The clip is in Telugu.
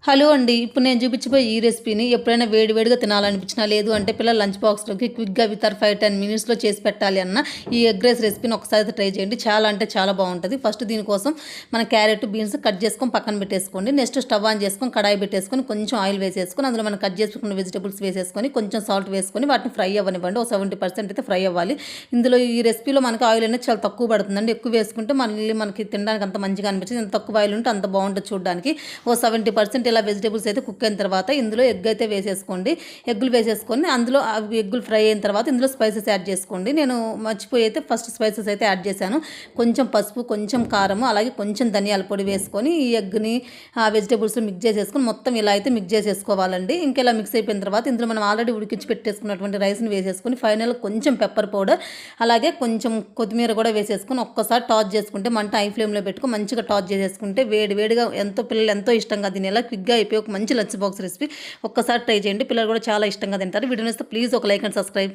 హలో అండి. ఇప్పుడు నేను చూపించబోయే ఈ రెసిపీని ఎప్పుడైనా వేడివేడిగా తినాలనిపించినా, లేదు అంటే పిల్లల లంచ్ బాక్స్‌లోకి క్విక్‌గా విత్ 5-10 మినిట్స్‌లో చేసి పెట్టాలి అన్న ఈ ఎగ్ రైస్ రెసిపీని ఒకసారి ట్రై చేయండి. చాలా అంటే చాలా బాగుంటుంది. ఫస్ట్ దీనికోసం మన క్యారెట్, బీన్స్ కట్ చేసుకొని పక్కన పెట్టేసుకోండి. నెక్స్ట్ స్టవ్ ఆన్ చేసుకొని కడాయి పెట్టేసుకొని కొంచెం ఆయిల్ వేసేసుకొని అందులో మనం కట్ చేసుకున్న వెజిటబుల్స్ వేసేసుకొని కొంచెం సాల్ట్ వేసుకొని వాటిని ఫ్రై అవ్వనివ్వండి. ఒక 70% అయితే ఫ్రై అవ్వాలి. ఇందులో ఈ రెసిపీలో మనకి ఆయిల్ అనేది చాలా తక్కువ పడుతుందండి. ఎక్కువ వేసుకుంటే మళ్ళీ మనకి తినడానికి అంత మంచిగా అనిపించదు. ఎంత తక్కువ ఆయిల్ ఉంటే అంత బాగుంటుంది చూడడానికి. ఓ 70% ఇలా వెజిటేబుల్స్ అయితే కుక్ అయిన తర్వాత ఇందులో ఎగ్ అయితే వేసేసుకోండి. ఎగ్గులు వేసేసుకొని అందులో ఎగ్గులు ఫ్రై అయిన తర్వాత ఇందులో స్పైసెస్ యాడ్ చేసుకోండి. నేను మర్చిపోయి అయితే ఫస్ట్ స్పైసెస్ అయితే యాడ్ చేశాను. కొంచెం పసుపు, కొంచెం కారము, అలాగే కొంచెం ధనియాల పొడి వేసుకొని ఈ ఎగ్ని వెజిటేబుల్స్ మిక్స్ చేసేసుకొని మొత్తం ఇలా అయితే మిక్స్ చేసేసుకోవాలండి. ఇంకెలా మిక్స్ అయిపోయిన తర్వాత ఇందులో మనం ఆల్రెడీ ఉడికించి పెట్టేసుకున్నటువంటి రైస్ని వేసేసుకొని ఫైనల్ కొంచెం పెప్పర్ పౌడర్, అలాగే కొంచెం కొత్తిమీర కూడా వేసేసుకొని ఒక్కసారి టాస్ చేసుకుంటే మంట హై ఫ్లేమ్లో పెట్టుకొని మంచిగా టాస్ చేసేసుకుంటే వేడిగా పిల్లలు ఎంతో ఇష్టంగా తినేలా క్విక్గా అయిపోయి ఒక మంచి లంచ్ బాక్స్ రెసిపీ ఒక్కసారి ట్రై చేయండి. పిల్లలు కూడా చాలా ఇష్టంగా తింటారు. వీడియో నచ్చితే ప్లీజ్ ఒక లైక్ అండ్ సబ్స్క్రైబ్.